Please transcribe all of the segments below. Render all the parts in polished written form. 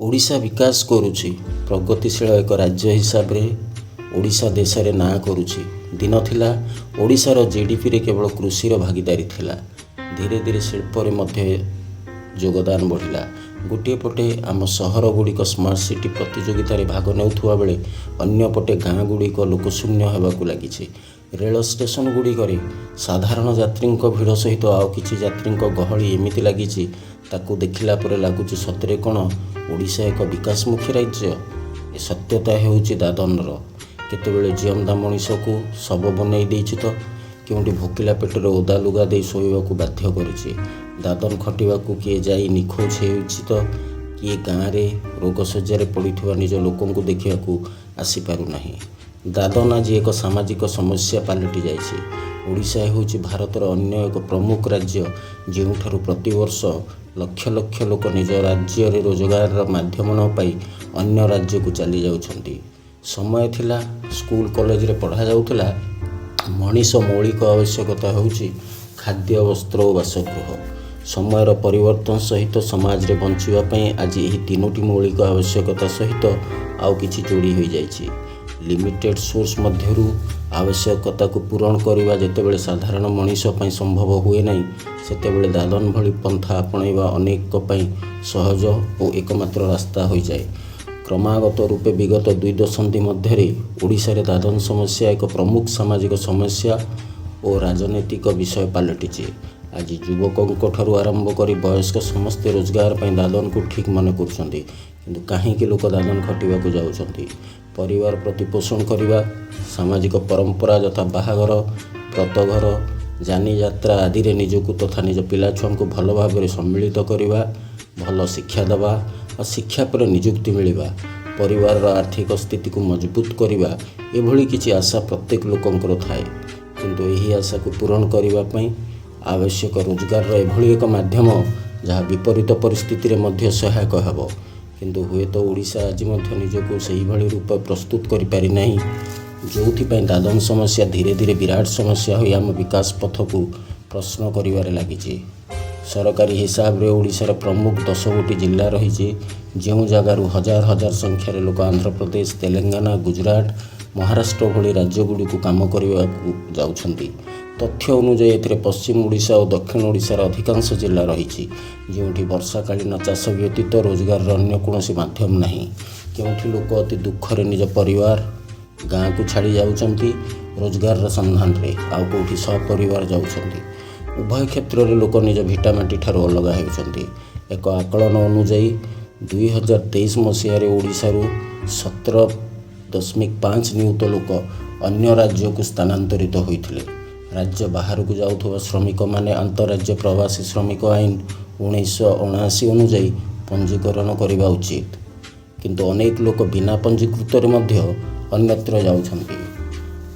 ଓଡ଼ିଶା ବିକାଶ କରୁଛି। ପ୍ରଗତିଶୀଳ ଏକ ରାଜ୍ୟ ହିସାବରେ ଓଡ଼ିଶା ଦେଶରେ ନାଁ କରୁଛି। ଦିନ ଥିଲା ଓଡ଼ିଶାର ଜିଡିପିରେ କେବଳ କୃଷିର ଭାଗିଦାରୀ ଥିଲା। ଧୀରେ ଧୀରେ ଶିଳ୍ପରେ ମଧ୍ୟ ଯୋଗଦାନ ବଢ଼ିଲା। ଗୋଟିଏ ପଟେ ଆମ ସହରଗୁଡ଼ିକ ସ୍ମାର୍ଟ ସିଟି ପ୍ରତିଯୋଗିତାରେ ଭାଗ ନେଉଥିବା ବେଳେ ଅନ୍ୟପଟେ ଗାଁ ଗୁଡ଼ିକ ଲୋକଶୂନ୍ୟ ହେବାକୁ ଲାଗିଛି। ରେଳ ଷ୍ଟେସନଗୁଡ଼ିକରେ ସାଧାରଣ ଯାତ୍ରୀଙ୍କ ଭିଡ଼ ସହିତ ଆଉ କିଛି ଯାତ୍ରୀଙ୍କ ଗହଳି ଏମିତି ଲାଗିଛି, ତାକୁ ଦେଖିଲା ପରେ ଲାଗୁଛି ସତରେ କ'ଣ ଓଡ଼ିଶା ଏକ ବିକାଶମୁଖୀ ରାଜ୍ୟ। ଏ ସତ୍ୟତା ହେଉଛି ଦାଦନର। କେତେବେଳେ ଜିଅନ୍ତା ମଣିଷକୁ ଶବ ବନେଇ ଦେଇଛି ତ କେଉଁଠି ଭୋକିଲା ପେଟରେ ଓଦା ଲୁଗା ଦେଇ ଶୋଇବାକୁ ବାଧ୍ୟ କରିଛି। ଦାଦନ ଖଟିବାକୁ କିଏ ଯାଇ ନିଖୋଜ ହେଉଛି ତ କିଏ ଗାଁରେ ରୋଗଶଯ୍ୟାରେ ପଡ଼ିଥିବା ନିଜ ଲୋକଙ୍କୁ ଦେଖିବାକୁ ଆସିପାରୁନାହିଁ। ଦାଦନ ଆଜି ଏକ ସାମାଜିକ ସମସ୍ୟା ପାଲଟି ଯାଇଛି। ଓଡ଼ିଶା ହେଉଛି ଭାରତର ଅନ୍ୟ ଏକ ପ୍ରମୁଖ ରାଜ୍ୟ, ଯେଉଁଠାରୁ ପ୍ରତିବର୍ଷ ଲକ୍ଷ ଲକ୍ଷ ଲୋକ ନିଜ ରାଜ୍ୟରେ ରୋଜଗାରର ମାଧ୍ୟମ ନ ପାଇ ଅନ୍ୟ ରାଜ୍ୟକୁ ଚାଲି ଯାଉଛନ୍ତି। ସମୟ ଥିଲା ସ୍କୁଲ କଲେଜରେ ପଢ଼ାଯାଉଥିଲା, ମଣିଷ ମୌଳିକ ଆବଶ୍ୟକତା ହେଉଛି ଖାଦ୍ୟ, ବସ୍ତ୍ର ଓ ବାସଗୃହ। ସମୟର ପରିବର୍ତ୍ତନ ସହିତ ସମାଜରେ ବଞ୍ଚିବା ପାଇଁ ଆଜି ଏହି ତିନୋଟି ମୌଳିକ ଆବଶ୍ୟକତା ସହିତ ଆଉ କିଛି ଯୋଡ଼ି ହୋଇଯାଇଛି। ଲିମିଟେଡ୍ ସୋର୍ସ ମଧ୍ୟରୁ ଆବଶ୍ୟକତାକୁ ପୂରଣ କରିବା ଯେତେବେଳେ ସାଧାରଣ ମଣିଷ ପାଇଁ ସମ୍ଭବ ହୁଏ ନାହିଁ, ସେତେବେଳେ ଦାଦନ ଭଳି ପନ୍ଥା ଆପଣେଇବା ଅନେକ ପାଇଁ ସହଜ ଓ ଏକମାତ୍ର ରାସ୍ତା ହୋଇଯାଏ। କ୍ରମାଗତ ରୂପେ ବିଗତ 2 ଦଶନ୍ଧି ମଧ୍ୟରେ ଓଡ଼ିଶାରେ ଦାଦନ ସମସ୍ୟା ଏକ ପ୍ରମୁଖ ସାମାଜିକ ସମସ୍ୟା ଓ ରାଜନୈତିକ ବିଷୟ ପାଲଟିଛି। ଆଜି ଯୁବକଙ୍କଠାରୁ ଆରମ୍ଭ କରି ବୟସ୍କ ସମସ୍ତେ ରୋଜଗାର ପାଇଁ ଦାଦନକୁ ଠିକ୍ ମନେ କରୁଛନ୍ତି। କିନ୍ତୁ କାହିଁକି ଲୋକ ଦାଦନ ଖଟିବାକୁ ଯାଉଛନ୍ତି? ପରିବାର ପ୍ରତିପୋଷଣ କରିବା, ସାମାଜିକ ପରମ୍ପରା ଯଥା ବାହାଘର, ବ୍ରତଘର, ଯାନିଯାତ୍ରା ଆଦିରେ ନିଜକୁ ତଥା ନିଜ ପିଲାଛୁଆଙ୍କୁ ଭଲ ଭାବରେ ସମ୍ମିଳିତ କରିବା, ଭଲ ଶିକ୍ଷା ଦେବା ବା ଶିକ୍ଷା ପରେ ନିଯୁକ୍ତି ମିଳିବା, ପରିବାରର ଆର୍ଥିକ ସ୍ଥିତିକୁ ମଜବୁତ କରିବା, ଏଭଳି କିଛି ଆଶା ପ୍ରତ୍ୟେକ ଲୋକଙ୍କର ଥାଏ। କିନ୍ତୁ ଏହି ଆଶାକୁ ପୂରଣ କରିବା ପାଇଁ ଆବଶ୍ୟକ ରୋଜଗାରର ଏଭଳି ଏକ ମାଧ୍ୟମ ଯାହା ବିପରୀତ ପରିସ୍ଥିତିରେ ମଧ୍ୟ ସହାୟକ ହେବ। କିନ୍ତୁ ହୁଏତ ଓଡ଼ିଶା ଆଜି ମଧ୍ୟ ନିଜକୁ ସେହିଭଳି ରୂପ ପ୍ରସ୍ତୁତ କରିପାରିନାହିଁ, ଯେଉଁଥିପାଇଁ ଦାଦନ ସମସ୍ୟା ଧୀରେ ଧୀରେ ବିରାଟ ସମସ୍ୟା ହୋଇ ଆମ ବିକାଶ ପଥକୁ ପ୍ରଶ୍ନ କରିବାରେ ଲାଗିଛି। ସରକାରୀ ହିସାବରେ ଓଡ଼ିଶାର ପ୍ରମୁଖ 10 ଗୋଟି ଜିଲ୍ଲା ରହିଛି, ଯେଉଁ ଜାଗାରୁ ହଜାର ହଜାର ସଂଖ୍ୟାରେ ଲୋକ ଆନ୍ଧ୍ରପ୍ରଦେଶ, ତେଲେଙ୍ଗାନା, ଗୁଜରାଟ, ମହାରାଷ୍ଟ୍ର ଭଳି ରାଜ୍ୟଗୁଡ଼ିକୁ କାମ କରିବାକୁ ଯାଉଛନ୍ତି। ତଥ୍ୟ ଅନୁଯାୟୀ ଏଥିରେ ପଶ୍ଚିମ ଓଡ଼ିଶା ଓ ଦକ୍ଷିଣ ଓଡ଼ିଶାର ଅଧିକାଂଶ ଜିଲ୍ଲା ରହିଛି, ଯେଉଁଠି ବର୍ଷାକାଳୀନ ଚାଷ ବ୍ୟତୀତ ରୋଜଗାରର ଅନ୍ୟ କୌଣସି ମାଧ୍ୟମ ନାହିଁ। କେଉଁଠି ଲୋକ ଅତି ଦୁଃଖରେ ନିଜ ପରିବାର ଗାଁକୁ ଛାଡ଼ି ଯାଉଛନ୍ତି ରୋଜଗାରର ସନ୍ଧାନରେ, ଆଉ କେଉଁଠି ସପରିବାର ଯାଉଛନ୍ତି। ଉଭୟ କ୍ଷେତ୍ରରେ ଲୋକ ନିଜ ଭିଟାମାଟି ଠାରୁ ଅଲଗା ହେଉଛନ୍ତି। ଏକ ଆକଳନ ଅନୁଯାୟୀ 2023 ମସିହାରେ ଓଡ଼ିଶାରୁ 17.5 ନିୟୁତ ଲୋକ ଅନ୍ୟ ରାଜ୍ୟକୁ ସ୍ଥାନାନ୍ତରିତ ହୋଇଥିଲେ। ରାଜ୍ୟ ବାହାରକୁ ଯାଉଥିବା ଶ୍ରମିକମାନେ ଆନ୍ତଃରାଜ୍ୟ ପ୍ରବାସୀ ଶ୍ରମିକ ଆଇନ 1979 ଅନୁଯାୟୀ ପଞ୍ଜୀକରଣ କରିବା ଉଚିତ। କିନ୍ତୁ ଅନେକ ଲୋକ ବିନା ପଞ୍ଜୀକୃତରେ ମଧ୍ୟ ଅନ୍ୟତ୍ର ଯାଉଛନ୍ତି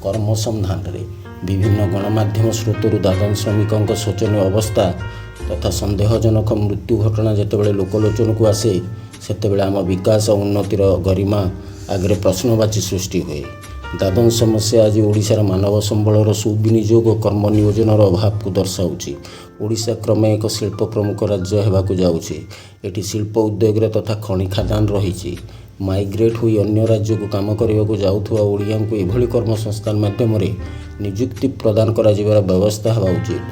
କର୍ମ ସନ୍ଧାନରେ। ବିଭିନ୍ନ ଗଣମାଧ୍ୟମ ସ୍ରୋତରୁ ଦାଦନ ଶ୍ରମିକଙ୍କ ଶୋଚନୀୟ ଅବସ୍ଥା ତଥା ସନ୍ଦେହଜନକ ମୃତ୍ୟୁ ଘଟଣା ଯେତେବେଳେ ଲୋକଲୋଚନକୁ ଆସେ, ସେତେବେଳେ ଆମ ବିକାଶ ଓ ଉନ୍ନତିର ଗରିମା ଆଗରେ ପ୍ରଶ୍ନବାଚୀ ସୃଷ୍ଟି ହୁଏ। ଦାଦନ ସମସ୍ୟା ଆଜି ଓଡ଼ିଶାର ମାନବ ସମ୍ବଳର ସୁବିନିଯୋଗ ଓ କର୍ମ ନିୟୋଜନର ଅଭାବକୁ ଦର୍ଶାଉଛି। ଓଡ଼ିଶା କ୍ରମେ ଏକ ଶିଳ୍ପ ପ୍ରମୁଖ ରାଜ୍ୟ ହେବାକୁ ଯାଉଛି। ଏଠି ଶିଳ୍ପ ଉଦ୍ୟୋଗରେ ତଥା ଖଣି ଖାଦାନ ରହିଛି। ମାଇଗ୍ରେଟ୍ ହୋଇ ଅନ୍ୟ ରାଜ୍ୟକୁ କାମ କରିବାକୁ ଯାଉଥିବା ଓଡ଼ିଆଙ୍କୁ ଏଭଳି କର୍ମସଂସ୍ଥାନ ମାଧ୍ୟମରେ ନିଯୁକ୍ତି ପ୍ରଦାନ କରାଯିବାର ବ୍ୟବସ୍ଥା ହେବା ଉଚିତ।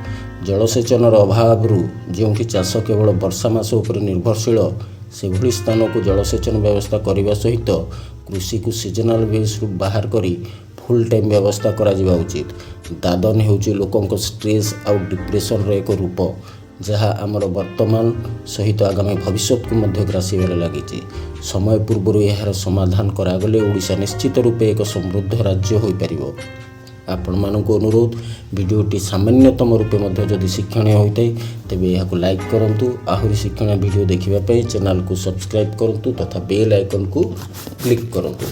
ଜଳସେଚନର ଅଭାବରୁ ଯେଉଁଠି ଚାଷ କେବଳ ବର୍ଷା ମାସ ଉପରେ ନିର୍ଭରଶୀଳ, ସେଭଳି ସ୍ଥାନକୁ ଜଳସେଚନ ବ୍ୟବସ୍ଥା କରିବା ସହିତ କୃଷିକୁ ସିଜନାଲ ବେସ୍ରୁ ବାହାର କରି ଫୁଲ୍ ଟାଇମ୍ ବ୍ୟବସ୍ଥା କରାଯିବା ଉଚିତ। ଦାଦନ ହେଉଛି ଲୋକଙ୍କ ଷ୍ଟ୍ରେସ୍ ଆଉ ଡିପ୍ରେସନର ଏକ ରୂପ, ଯାହା ଆମର ବର୍ତ୍ତମାନ ସହିତ ଆଗାମୀ ଭବିଷ୍ୟତକୁ ମଧ୍ୟ ଗ୍ରାସିବାରେ ଲାଗିଛି। ସମୟ ପୂର୍ବରୁ ଏହାର ସମାଧାନ କରାଗଲେ ଓଡ଼ିଶା ନିଶ୍ଚିତ ରୂପେ ଏକ ସମୃଦ୍ଧ ରାଜ୍ୟ ହୋଇପାରିବ। ଆପଣମାନଙ୍କୁ ଅନୁରୋଧ, ଭିଡ଼ିଓଟି ସାମାନ୍ୟତମ ରୂପେ ମଧ୍ୟ ଯଦି ଶିକ୍ଷଣୀୟ ହୋଇଥାଏ ତେବେ ଏହାକୁ ଲାଇକ୍ କରନ୍ତୁ। ଆହୁରି ଶିକ୍ଷଣୀୟ ଭିଡ଼ିଓ ଦେଖିବା ପାଇଁ ଚ୍ୟାନେଲକୁ ସବସ୍କ୍ରାଇବ୍ କରନ୍ତୁ ତଥା ବେଲ୍ ଆଇକନ୍କୁ କ୍ଲିକ୍ କରନ୍ତୁ।